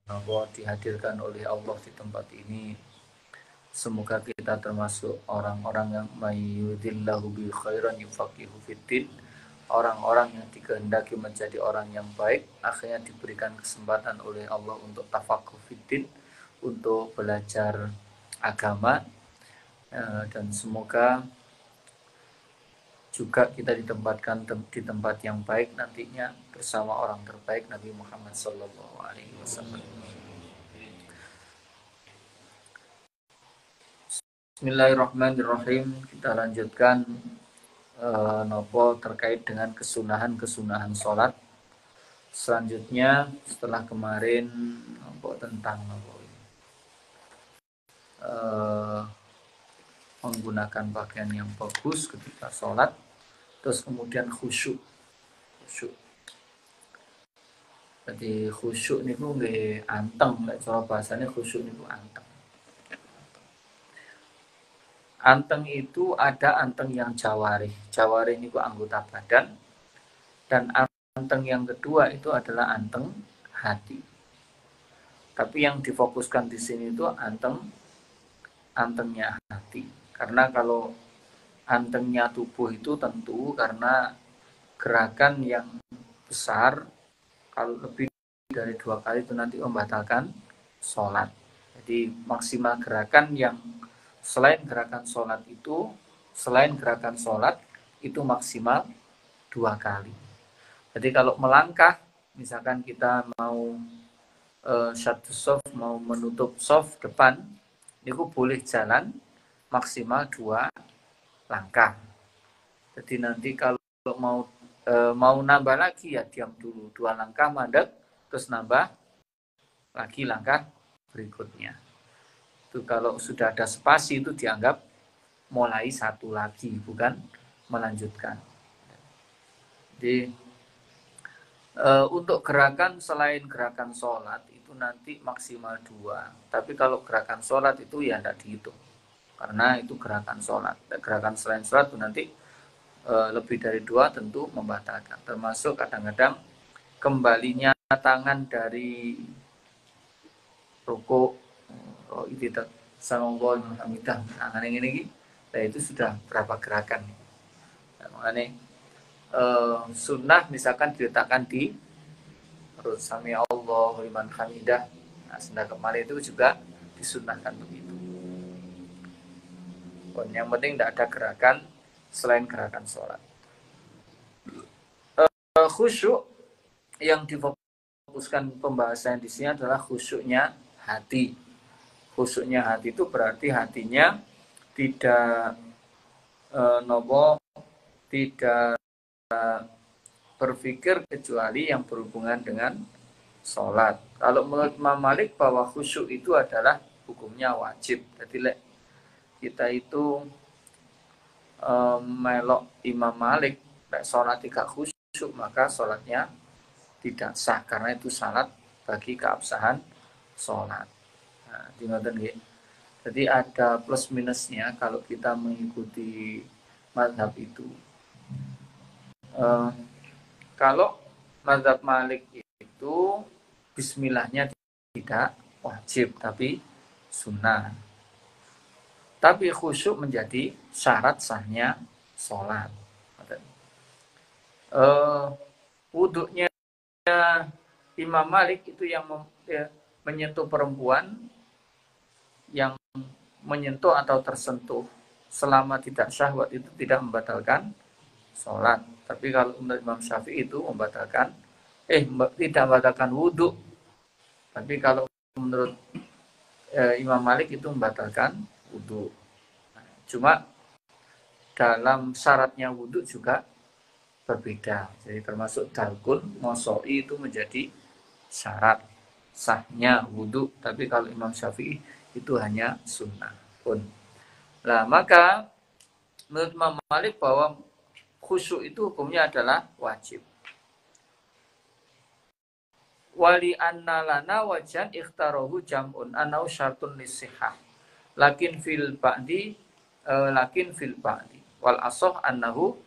dihadirkan oleh Allah di tempat ini. Semoga kita termasuk orang-orang yang mayyudillahu bi khairan yufaqihu fiddin, orang-orang yang dikehendaki menjadi orang yang baik akhirnya diberikan kesempatan oleh Allah untuk tafaqquh fiddin, untuk belajar agama. Dan semoga juga kita ditempatkan di tempat yang baik nantinya bersama orang terbaik Nabi Muhammad SAW. Bismillahirrahmanirrahim. Kita lanjutkan nopo terkait dengan kesunahan sholat. Selanjutnya setelah kemarin nopo tentang nopo menggunakan pakaian yang bagus ketika sholat, terus kemudian khusyuk. Jadi khusyuk niku nggih anteng, nek cara bahasane khusyuk niku anteng. Anteng itu ada anteng yang jawarih. Jawarih niku anggota badan, dan anteng yang kedua itu adalah anteng hati. Tapi yang difokuskan di sini itu antengnya hati. Karena kalau antengnya tubuh itu tentu karena gerakan yang besar, kalau lebih dari 2 kali itu nanti membatalkan sholat. Jadi maksimal gerakan yang selain gerakan sholat itu maksimal 2 kali. Jadi kalau melangkah, misalkan kita mau satu soft, mau menutup soft depan, itu boleh jalan maksimal 2 langkah. Jadi nanti kalau mau nambah lagi ya diam dulu, 2 langkah mandek, terus nambah lagi langkah berikutnya. Itu kalau sudah ada spasi itu dianggap mulai 1 lagi, bukan melanjutkan. Jadi untuk gerakan selain gerakan sholat itu nanti maksimal 2. Tapi kalau gerakan sholat itu ya tidak dihitung, karena itu gerakan sholat. Gerakan selain sholat itu nanti lebih dari 2 tentu membatalkan. Termasuk kadang-kadang kembalinya tangan dari rukuk, itu sanggol hamidah, tangan yang ini, nah itu sudah berapa gerakan. Nah, makanya sunnah misalkan diletakkan di perut, sami Allahu liman hamidah. Nah, sunnah kemarin itu juga disunnahkan begitu. Yang penting tidak ada gerakan selain gerakan sholat. Khusyuk yang difokuskan pembahasan di sini adalah khusyuknya hati. Khusyuknya hati itu berarti hatinya tidak tidak berpikir kecuali yang berhubungan dengan sholat. Kalau menurut Imam Malik bahwa khusyuk itu adalah hukumnya wajib. Jadi kita itu melok Imam Malik, sholat tidak khusyuk, maka sholatnya tidak sah, karena itu syarat bagi keabsahan sholat. Nah, jadi ada plus minusnya kalau kita mengikuti mazhab itu. Kalau mazhab Malik itu bismillahnya tidak wajib, tapi sunnah. Tapi khusyuk menjadi syarat sahnya sholat. Wuduknya Imam Malik itu yang menyentuh perempuan, yang menyentuh atau tersentuh selama tidak syahwat itu tidak membatalkan sholat. Tapi kalau menurut Imam Syafi'i itu tidak membatalkan wudhu. Tapi kalau menurut Imam Malik itu membatalkan wudhu. Cuma dalam syaratnya wudhu juga berbeda. Jadi termasuk dalkun, mosoi itu menjadi syarat sahnya wudhu. Tapi kalau Imam Syafi'i itu hanya sunnah pun. Nah, maka menurut Imam Malik bahwa khusyuk itu hukumnya adalah wajib. Wali anna lana wajan ikhtarahu jam'un anau syartun lisihah. Lakin fil ba'di wal asoh annahu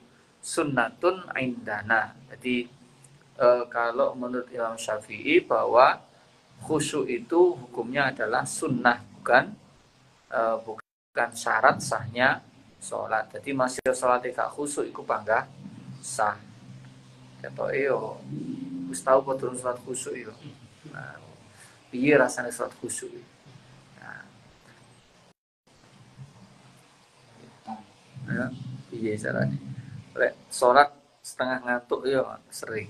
sunnatun indana. Jadi kalau menurut Imam Syafi'i bahwa khusyuk itu hukumnya adalah sunnah, bukan syarat sahnya sholat. Jadi masih sholat gak khusyuk itu bangga sah. Kata yo, wis tau kok turun sholat khusyuk yo. Nah, piye rasanya sholat khusyuk? Nah, ya, piye caranya? Lek sholat setengah ngantuk yo sering.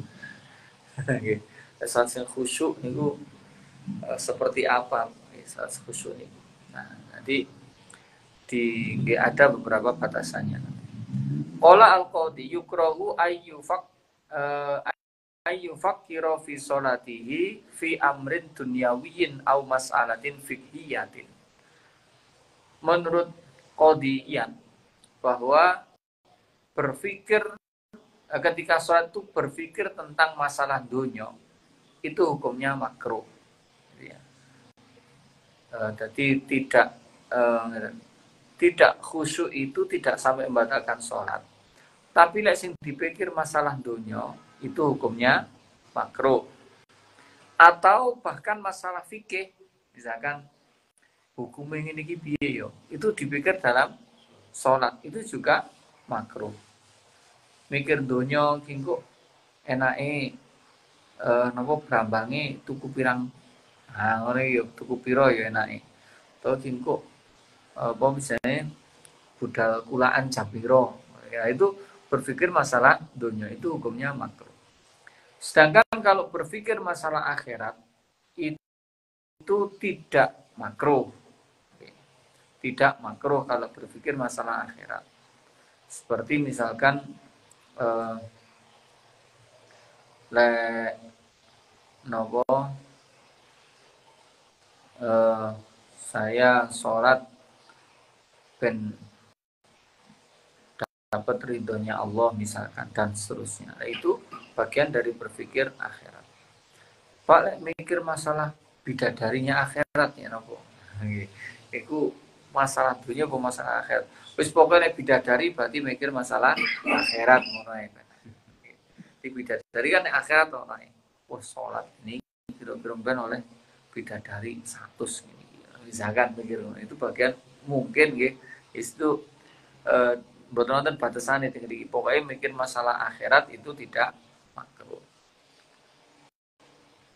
Sholat yang khusyuk niku seperti apa? Sholat khusyuk niku. Nah, nanti ada beberapa batasannya. Qala al-qadi yukrahu ayyufakkira fi sholatihi fi amrin dunyawiyyin aw mas'alatin fiqhiyatin. Menurut Qadi Iyad bahwa berpikir ketika sholat itu berpikir tentang masalah dunia itu hukumnya makruh. Jadi tidak khusyuk itu tidak sampai membatalkan sholat. Tapi lek sing dipikir masalah dunia itu hukumnya makruh. Atau bahkan masalah fikih, misalkan hukum ini piye yo, itu dipikir dalam sholat itu juga makruh. Mikir dunia kingko enake nopo brambange tuku pirang ngono yo tuku piro yo enake. To kingko apa misalnya budal kulaan jabiro. Ya itu berpikir masalah dunia itu hukumnya makruh. Sedangkan kalau berpikir masalah akhirat itu tidak makruh. Tidak makruh kalau berpikir masalah akhirat. Seperti misalkan saya sholat ben dapat ridhonya Allah misalkan dan seterusnya. Nah, itu bagian dari berpikir akhirat. Pak mikir masalah bidadarinya akhirat ya nopo. Iku masalah dunia apa masalah akhirat. Wis pokoknya bidadari berarti mikir masalah akhirat ngono ae. Di bidadari kan akhirat ono ae. Wah salat ini kira-kira ben oleh bidadari 100 ini. Misalkan mikir itu bagian mungkin nggih itu mboten wonten batasane iki. Pokoknya mikir masalah akhirat itu tidak makruh.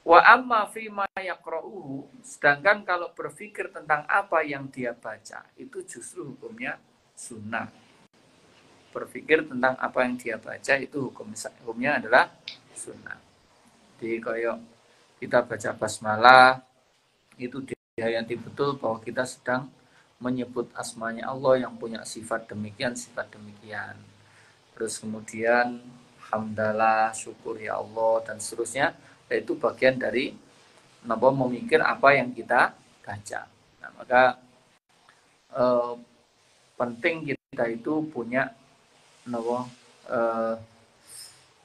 Wa amma fi ma yaqra'uhu, sedangkan kalau berpikir tentang apa yang dia baca, itu justru hukumnya sunnah. Berpikir tentang apa yang dia baca itu hukumnya adalah sunnah. Jadi kalau kita baca basmalah itu dihayati betul bahwa kita sedang menyebut asmanya Allah yang punya sifat demikian. Terus kemudian hamdalah, syukur ya Allah dan seterusnya. Itu bagian dari memikir apa yang kita baca. Nah, maka penting kita itu punya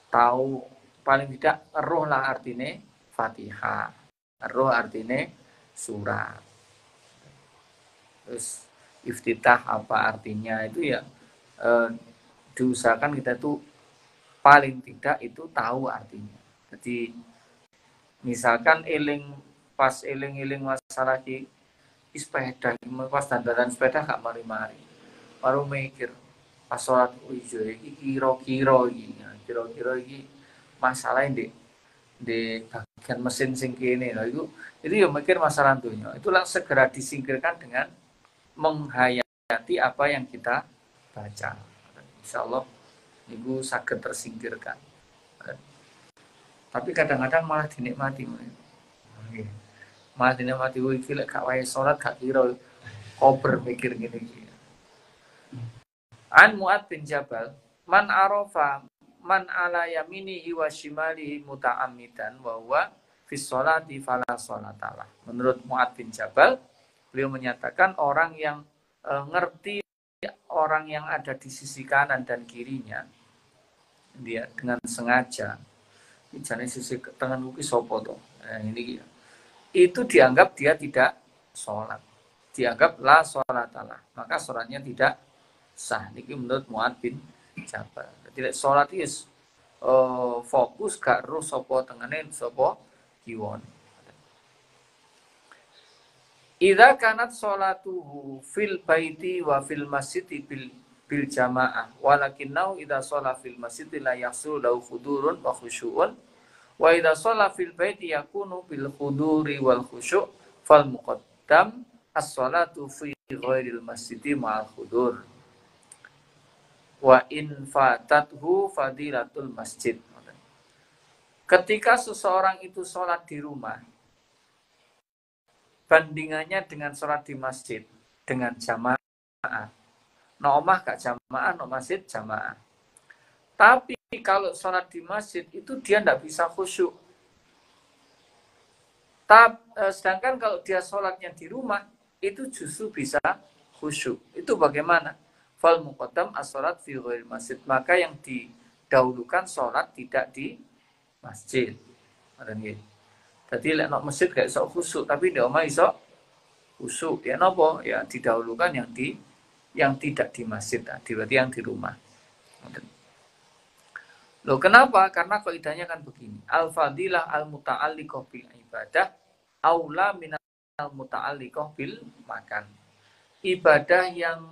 tahu paling tidak roh lah artinya Fatihah, roh artinya surat. Terus iftitah apa artinya itu ya diusahakan kita itu paling tidak itu tahu artinya. Jadi misalkan pas eling masalah di sepeda, pas dandaran sepeda gak mari-mari. Baru mikir pas sholat ijo iki kira-kira iki masalah di bagian mesin sing kene lho itu ya mikir masalah dunia. Itulah segera disingkirkan dengan menghayati apa yang kita baca. Insyaallah niku saged tersingkirkan. Tapi kadang-kadang malah dinikmati. Malah dinikmati iki lek gak wae salat gak kira kober mikir ngene. An Mu'ad bin Jabal, man arafa man ala yaminihi wa shimalihi muta'ammidan wa huwa fi sholati fala sholatalah. Menurut Mu'ad bin Jabal, beliau menyatakan orang yang ngerti orang yang ada di sisi kanan dan kirinya dia dengan sengaja misalnya sisi tangan kuki sopo toh ini itu dianggap dia tidak sholat, dianggap la sholatalah, maka sholatnya tidak sah. Niki menurut Mu'ad bin Jabal. Jadi sholat itu fokus gak ro sopo tengene sopo kiwon. Idza kanat sholatuhu fil baiti wa fil masjidi bil jamaah walakinnau idza shola fil masjidi la yahsul lahu khudurun wa khusyu'un wa idza shola fil baiti yakunu bil khuduri wal khusyu' fal muqaddam as-sholatu fi ghairil masjidi ma'al khudur wa in fatathu fadilatul masjid. Ketika seseorang itu sholat di rumah, bandingannya dengan sholat di masjid dengan jamaah. No omah gak jamaah, no masjid jamaah. Tapi kalau sholat di masjid itu dia tidak bisa khusyuk. Sedangkan kalau dia sholatnya di rumah itu justru bisa khusyuk. Itu bagaimana? Fal muqaddam as-sholat fi ghairil masjid. Maka yang didahulukan sholat tidak di masjid. Jadi lek nok masjid gak iso khusyuk, tapi di omah iso khusyuk. Ya napa? Ya didahulukan yang tidak di masjid tadi, berarti yang di rumah. Loh kenapa? Karena kaidahnya kan begini. Al-fadilah al-muta'alliqah bil ibadah aula minal muta'alliqah bil makan. Ibadah yang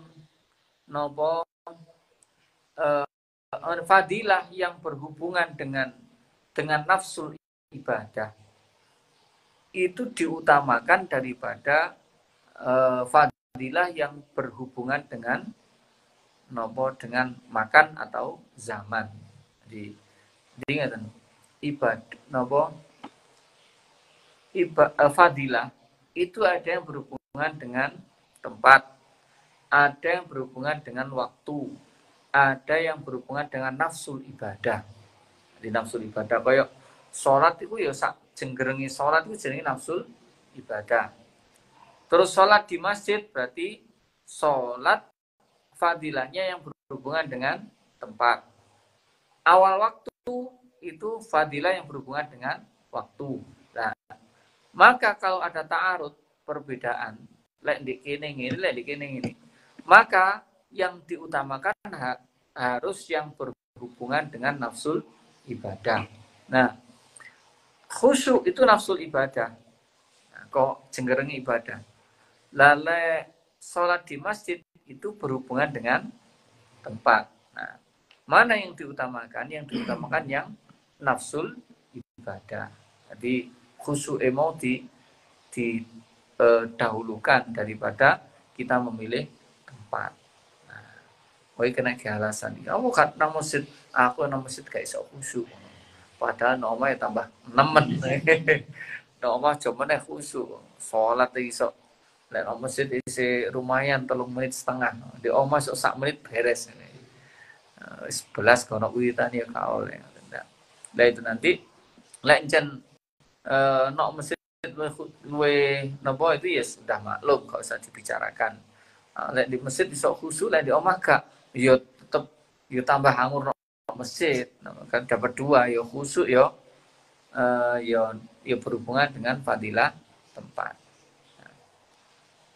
napa fadilah yang berhubungan dengan nafsu ibadah itu diutamakan daripada fadilah yang berhubungan dengan dengan makan atau zaman. Jadi ingatan ibadah fadilah itu ada yang berhubungan dengan tempat, ada yang berhubungan dengan waktu, ada yang berhubungan dengan nafsu ibadah. Jadi nafsu ibadah kayak sholat itu ya sak jenggerengi sholat itu jenenge nafsu ibadah. Terus sholat di masjid berarti sholat fadilahnya yang berhubungan dengan tempat. Awal waktu itu fadilah yang berhubungan dengan waktu. Nah, maka kalau ada ta'arud perbedaan, lek di kene ini, lek di kene ini, maka yang diutamakan harus yang berhubungan dengan nafsu ibadah. Nah, khusyuk itu nafsu ibadah. Nah, kok jenggerengi ibadah. Lalu sholat di masjid itu berhubungan dengan tempat. Nah, mana yang diutamakan? Yang diutamakan yang nafsul ibadah. Jadi khusyuk emosi didahulukan daripada kita memilih tempat. Nah, koi kena kealasan. Kamu kat nang masjid, aku nang masjid gak iso khusyuk. Padahal nomah ya tambah nemen. Nomah cuma nih khusyuk. Sholat iso. Lek masjid isi lumayan 3 menit setengah. Di omah sok 1 menit beres. 11 kono witan ya kaol ya. Lah itu nanti lek jen nok masjid luwe napa itu ya sudah maklum, gak usah dibicarakan. Lek di masjid iso khusyuk, lek di omah gak ya tetep ya tambah hangur masjid kan dapat 2 ya khusyuk ya ya berhubungan dengan fadilah tempat. Nah,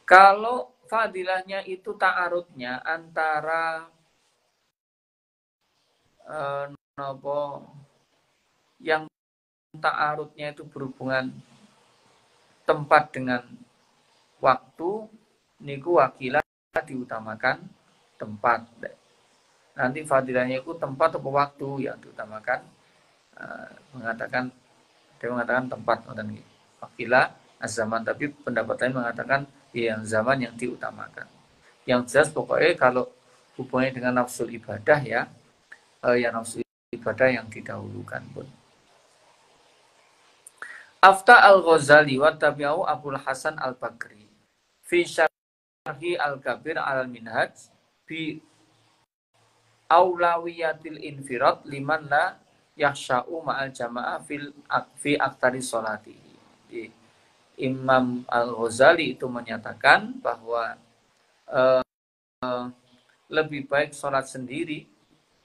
kalau fadilahnya itu ta'arudnya antara yang ta'arudnya itu berhubungan tempat dengan waktu, niku wakilah diutamakan tempat. Nanti fadilahnya itu tempat atau waktu yang diutamakan, dia mengatakan tempat, wakilah az-zaman, tapi pendapat lain mengatakan yang zaman yang diutamakan. Yang jelas pokoknya kalau hubungannya dengan nafsu ibadah ya nafsu ibadah yang didahulukan pun. Afta al-Ghazali wa tabi'u Abul Hasan al-Bakri fi syarhi al-Kabir al-Minhaj bi aulawiyatil infirad liman la yahsya'u ma'al jama'ah fi aktari sholati. Imam Al-Ghazali itu menyatakan bahwa lebih baik sholat sendiri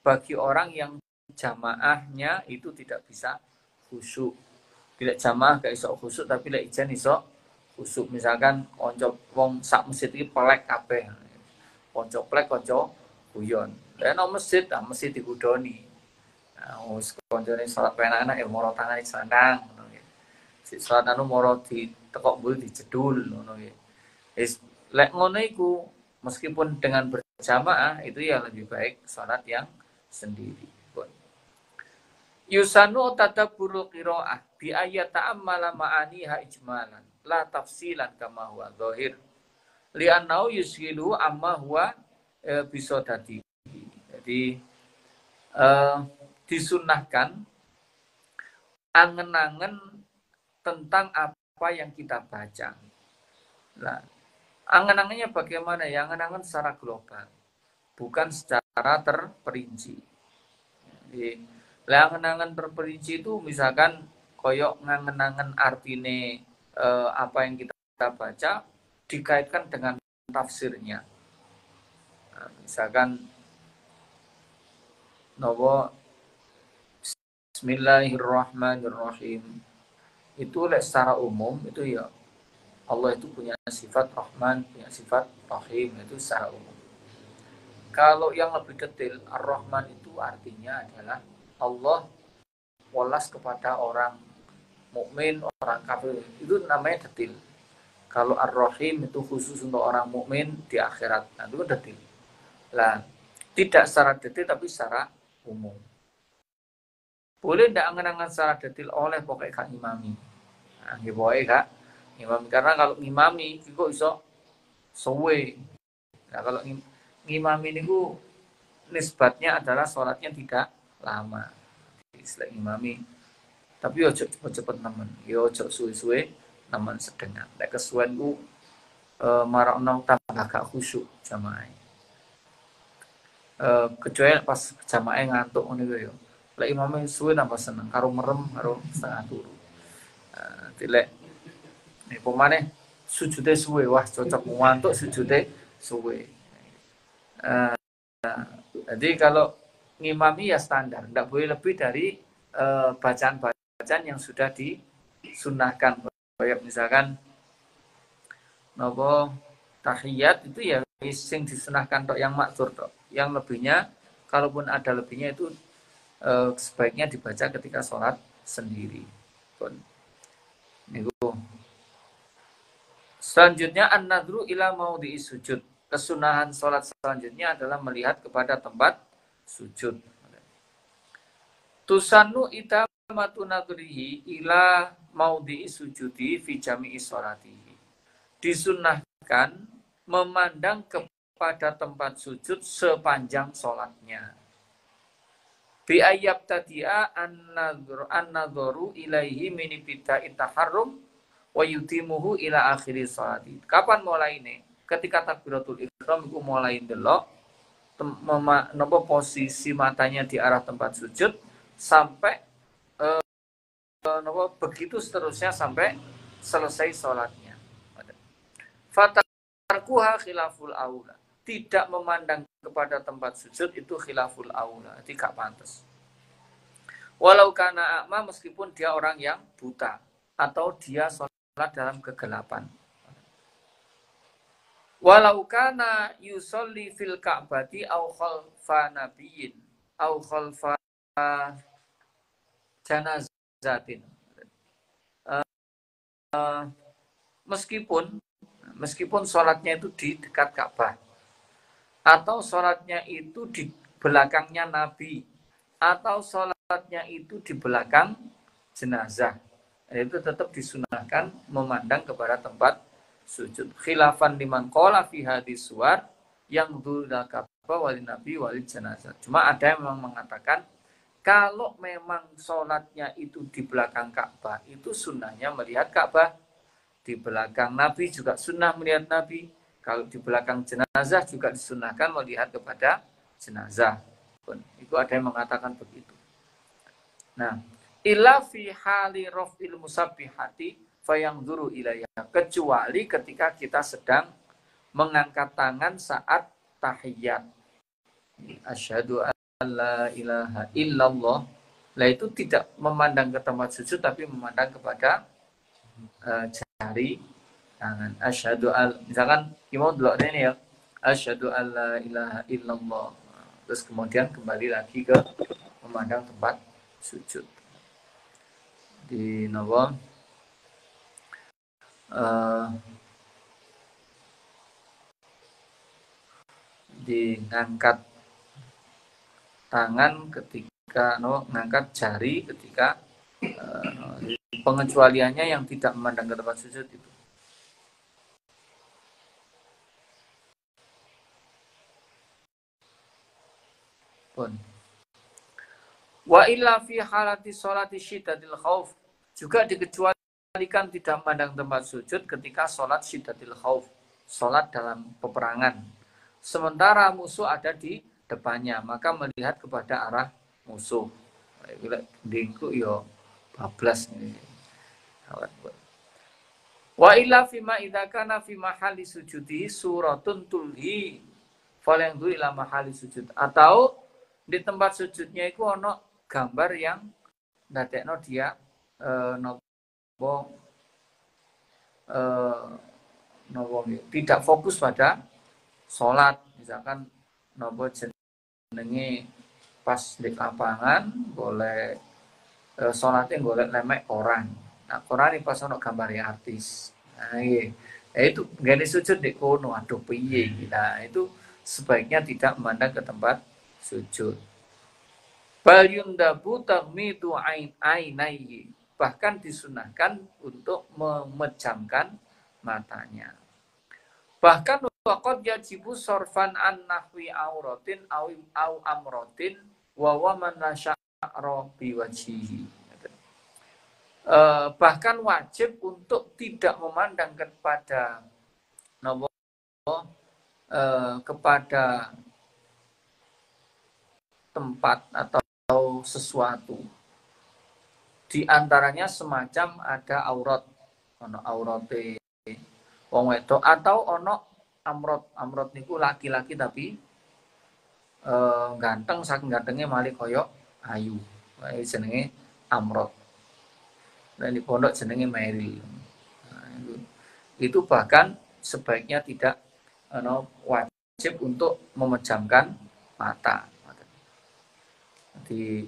bagi orang yang jamaahnya itu tidak bisa khusyuk. Tidak jamaah gak iso khusyuk, tapi lek ijan iso khusyuk. Misalkan konco wong sak masjid iki pelek kabeh. Konco plek konco guyon. Lah nang masjid, mesti digudoni. Nah, wis koncone salat penak-enak ya moro tangane sandang ngono nggih. Si salat anu moro ditekok mbul dijedul ngono nggih. Lek ngono iku meskipun dengan berjamaah itu ya lebih baik salat yang sendiri. Yusanu tadabburu qiraah bi ayat ta'ammala ma'aniha ijmalan la tafsilan kama huwa dhahir li'annahu yushilu amma huwa bisodati. Jadi disunahkan angen-angen tentang apa yang kita baca. Nah, angen-angennya bagaimana ya? Angen-angen secara global, bukan secara terperinci. Jadi, angen-angen terperinci itu misalkan koyok ngangen-angen artine apa yang kita baca dikaitkan dengan tafsirnya. Nah, misalkan nopo Bismillahirrahmanirrahim itu secara umum itu ya Allah itu punya sifat Rahman, punya sifat Rahim, itu secara umum. Kalau yang lebih detail, Ar-Rahman itu artinya adalah Allah welas kepada orang mukmin, orang kafir, itu namanya detail. Kalau Ar-Rahim itu khusus untuk orang mukmin di akhirat, nah itu detail. Lah, tidak secara detail tapi secara umum. Boleh tidak angan-angan secara detail oleh pokoknya kak imami. Nah, boleh kak imami, karena kalau imami itu iso suwe. Nah, kalau ngimami ini nisbatnya adalah sholatnya tidak lama. Istilah imami. Tapi ojo cepet-cepet nemen. Yo ojo suwe-suwe nemen sedengah. Nek kesuwen ku marakno tambah gak khusyuk jamaah. Kecuali pas jamaah ngantuk ngono yo. Lek imame suwe nambah seneng karo merem karo setengah turu. Tilek nek pemane sujude suwe, wah cocok ngantuk sujude suwe. Jadi kalau ngimami ya standar, tidak boleh lebih dari bacaan-bacaan yang sudah disunahkan. Kayak misalkan nopo tahiyat itu ya sing disunahkan tok yang maksur tok. Yang lebihnya, kalaupun ada lebihnya itu sebaiknya dibaca ketika sholat sendiri. Selanjutnya an-nadru ila maudhi'i sujud. Kesunahan sholat selanjutnya adalah melihat kepada tempat sujud. Tusanu itamatu nadrihi ila maudhi'i sujudi fi jami'i sholatihi. Disunahkan memandang kepada tempat sujud sepanjang sholatnya. Bi ayyab tadi'a an-nadhru ilaihi min ibtida'i taharrum wa yutimuhu ila akhiri sholati. Kapan mulai ini? Ketika takbiratul ihram iku mulai ndelok napa posisi matanya di arah tempat sujud sampai begitu seterusnya sampai selesai sholatnya. Fatarkuha khilaful aula. Tidak memandang kepada tempat sujud itu khilaful aula, tidak pantas. Walau kana a'ma, meskipun dia orang yang buta atau dia sholat dalam kegelapan. Walau kana yusolli fil ka'bati au khalfa nabiyyin au khalfa janazatin. Meskipun sholatnya itu di dekat Ka'bah atau sholatnya itu di belakangnya Nabi atau sholatnya itu di belakang jenazah, itu tetap disunahkan memandang kepada tempat sujud. Khilafan liman qala fi hadis suwar yang dzul Ka'bah wali Nabi wali jenazah. Cuma ada yang memang mengatakan kalau memang sholatnya itu di belakang Ka'bah, itu sunnahnya melihat Ka'bah. Di belakang Nabi juga sunnah melihat Nabi. Kalau di belakang jenazah juga disunahkan melihat kepada jenazah. Itu ada yang mengatakan begitu. Nah, illa fi hali raf'il musabbihati fayanzuru ilayya. Kecuali ketika kita sedang mengangkat tangan saat tahiyat. Asyhadu an la ilaha illallah. Lah itu tidak memandang ke tempat sujud tapi memandang kepada jari tangan. Asyhadu al, misalkan imam delok ini ya. Asyhadu alla ilaha illallah. Terus kemudian kembali lagi ke memandang tempat sujud. Di nopo ngangkat tangan ketika ngangkat jari ketika pengecualiannya yang tidak memandang ke tempat sujud itu. Pun. Wa illa fi halati sholati syiddatil khauf, juga dikecualikan tidak memandang tempat sujud ketika sholat syiddatil khauf, sholat dalam peperangan. Sementara musuh ada di depannya, maka melihat kepada arah musuh. Dingku yo bablas ini. Wa illa fima idza kana fi mahali sujudi suratun tulhi falyanzu ila mahali sujud, atau di tempat sujudnya itu ono gambar yang ndadekno dia tidak fokus pada sholat, misalkan nopo jenenge pas di lapangan boleh sholatnya boleh lemek koran. Nah, koran ini pas ono gambar artis. Nah, itu gak sujud di kono, aduh piye. Nah, itu sebaiknya tidak memandang ke tempat sujud. Bal yundabu taghmidu ainaihi, bahkan disunahkan untuk memejamkan matanya. Bahkan waqad yajibu sorfan an nahwi auratin au amrotin wa wa man nasya'ra biwajhihi. Bahkan wajib untuk tidak memandang kepada kepada tempat atau sesuatu. Di antaranya semacam ada aurat, ono aurate wong wedok, atau ono amrot niku laki-laki tapi ganteng, saking gantengnya malih koyok ayu. Ini jenenge amrot. Dan di pondok jenenge Mary. Nah, itu bahkan sebaiknya tidak wajib untuk memejamkan mata. Di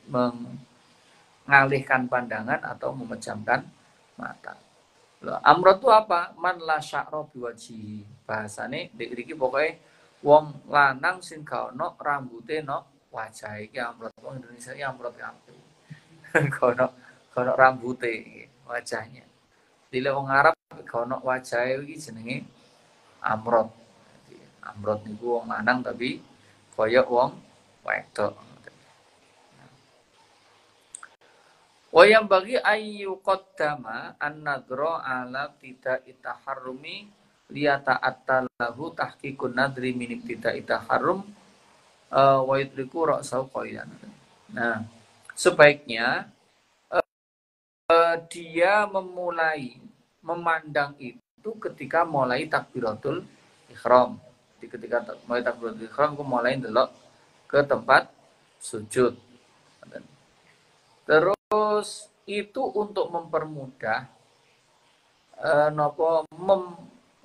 mengalihkan pandangan atau memejamkan mata. Amrot itu apa? Man la sya'ra biwajhi. Bahasane iki pokoke wong lanang sing gak ono rambute wajah iki amrot. Wong Indonesia iki amrot kabeh. Kono rambute wajahnya. Dile wong Arab kono wajahe iki jenenge amrot. Amrot niku wong lanang tapi koyok wong wedok. Wa yang bagi ayu qaddama an-nadra ala tidak itaharrumi liyata'atta lahu tahqiqun nadri min tidak itaharrum wa yudriku ra'sahu qaidan. Nah, sebaiknya dia memandang itu ketika mulai takbiratul ihram. Ketika mulai takbiratul ihram aku mulai ndelok ke tempat sujud. Terus itu untuk mempermudah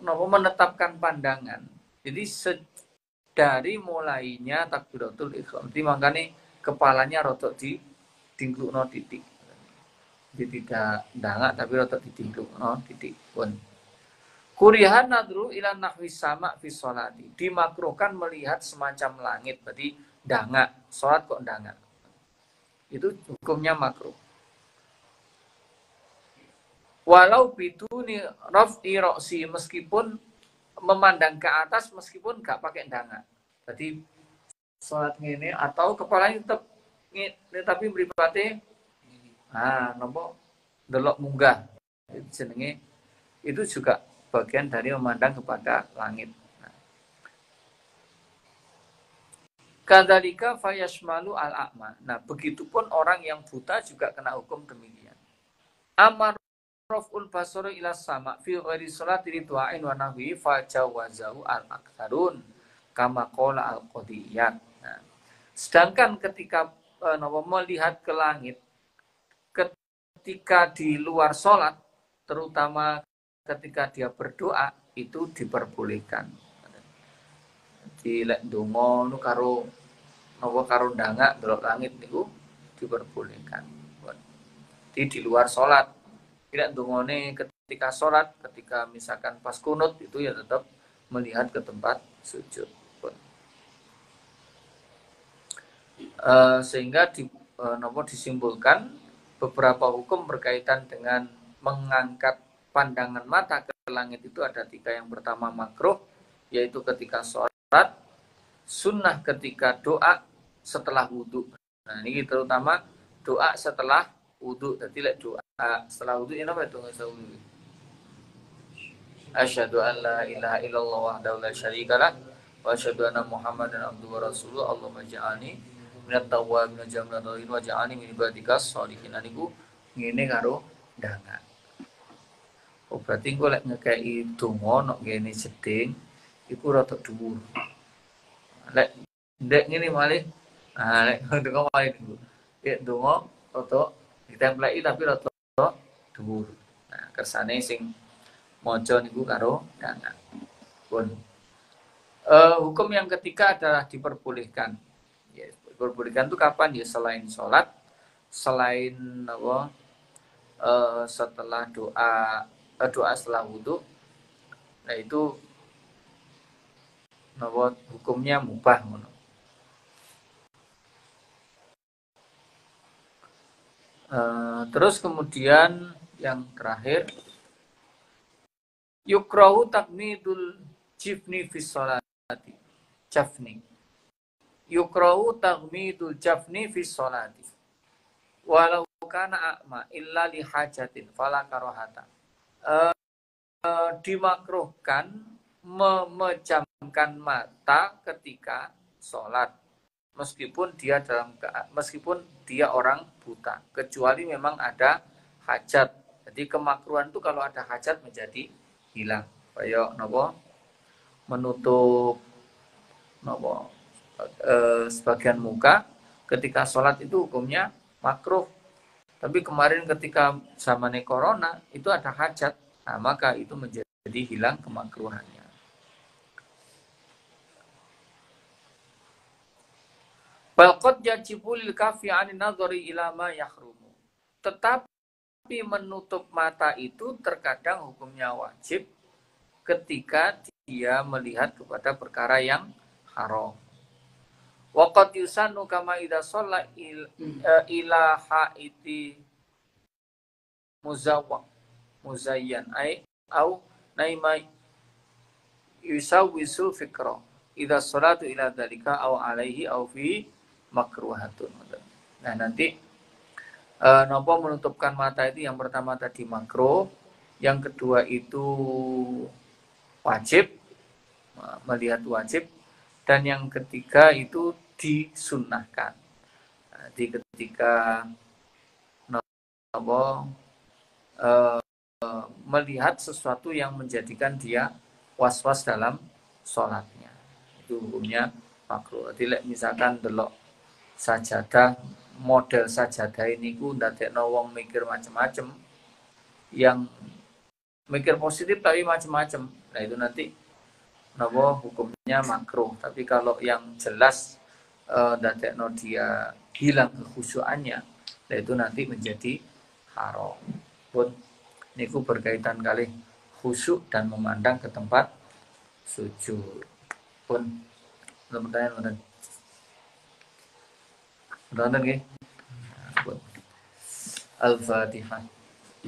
menetapkan pandangan. Jadi dari mulainya takbiratul ihram, makanya kepalanya rotok di dingklukno titik. Jadi tidak dangak tapi rotok di dingklukno titik pun. Kurihan nadru ila nahwi sama fi sholati. Dimakruhkan melihat semacam langit, berarti dangak. Sholat kok dangak. Itu hukumnya makruh. Walau biduni raf'i ra'si, meskipun memandang ke atas meskipun gak pakai dangak. Jadi sholat ngene atau kepalanya tetap ngene tapi mripate nopo delok munggah. Jenenge itu juga bagian dari memandang kepada langit. Kadzalika fayashmalu al-a'ma. Nah, begitupun orang yang buta juga kena hukum demikian. Amar raf'ul basari ila sama fi ghairi sholati ridwa'in wa nahwi fajawazahu al-aktsarun kama qala al-qadiyat. Nah, sedangkan ketika melihat ke langit ketika di luar sholat, terutama ketika dia berdoa, itu diperbolehkan. Dilek donga nu karo dangak delok langit niku diperbolehkan. Di luar sholat. Tidak dongane ketika sholat, ketika misalkan pas kunut itu ya tetap melihat ke tempat sujud. Sehingga disimpulkan beberapa hukum berkaitan dengan mengangkat pandangan mata ke langit itu ada 3. Yang pertama makruh, yaitu ketika sholat, sunnah ketika doa setelah wudhu. Nah ini terutama doa setelah wudhu. Jadi doa setelah wudhu ini apa itu? Asyhadu an la ilaha illallah wahdahu la syarikalah wa asyhadu anna Muhammadan abduhu wa rasuluh. Allahumma ja'alni minat tawwabin wa ja'alni wa ja'alni min ibadika sholihin. Niku ngene karo ndanga. Oh berarti engko lek ngekeki donga nek ngene jeding iku rada dhuwur. Lek ndek ngene malih lek donga malih niku. Lek donga rada ditempleki tapi rada dhuwur. Nah kersane sing maca niku karo ndanga. Pun hukum yang ketiga adalah diperbolehkan. Ya, diperbolehkan itu kapan ya? Selain sholat, selain apa? Setelah doa setelah wudhu, nah itu apa? Hukumnya mubah. Terus kemudian yang terakhir, yukrahu takmidul jifni fi sholati. Jafni. Yukrahu takmidul jafni fi sholati. Walau kana a'ma illa li hajatin fala karohata. Dimakruhkan memejamkan mata ketika sholat meskipun dia orang buta, kecuali memang ada hajat. Jadi kemakruhan itu kalau ada hajat menjadi hilang. Kayak menutup sebagian muka ketika sholat itu hukumnya makruh. Tapi kemarin ketika zamannya corona itu ada hajat, nah maka itu menjadi hilang kemakruhannya. Balqad yajibu lil kafi 'ani nadhari ila ma yahrumu. Tetapi menutup mata itu terkadang hukumnya wajib ketika dia melihat kepada perkara yang haram. Wa qad yusannu kama idza shalla ila haiti muzayyan au naima yusawisul fikra idza sholatu ila dzalika au alaihi au fi makruhatun. Nah nanti napa menutupkan mata itu yang pertama tadi makruh, yang kedua itu wajib, melihat wajib, dan yang ketiga itu disunnahkan. Jadi ketika melihat sesuatu yang menjadikan dia was-was dalam sholatnya, itu hukumnya makruh. Jadi misalkan delok sajadah, model sajadah ini ku ndadekno wong mikir macam-macam, yang mikir positif tapi macam-macam. Nah itu nanti hukumnya makruh. Tapi kalau yang jelas ndadekno dia hilang kekhusyuannya, nah itu nanti menjadi haram. Pun niku berkaitan kali khusyuk dan memandang ke tempat sujud. Pun teman-teman nggih. Al-Fatihah.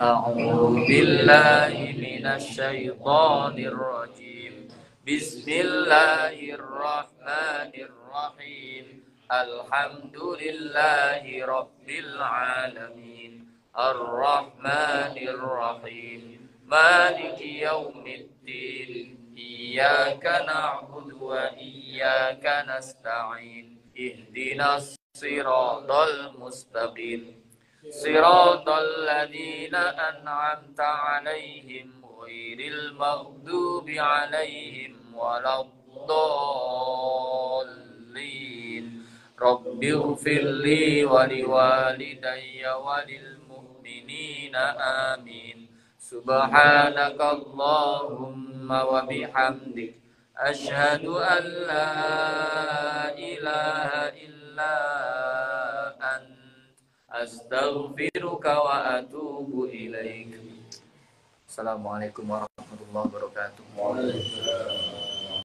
A'udzu billahi minasy syaithanir rajim. Bismillahirrahmanirrahim. Alhamdulillahi rabbil alamin. Ar-Rahmanir Rahim. Maliki yaumiddin. Iyyaka na'budu wa iyyaka nasta'in. Ihdinas siratal mustaqim. Siratal ladzina an'amta 'alaihim ghairil maghdubi 'alaihim waladdallin. Rabbighfirli wa liwalidayya wa lil mu'minina amin. Subhanakallahumma wa bihamdik asyhadu an la ilaha illa anta astaghfiruka wa atubu ilaik. Assalamualaikum warahmatullahi wabarakatuh.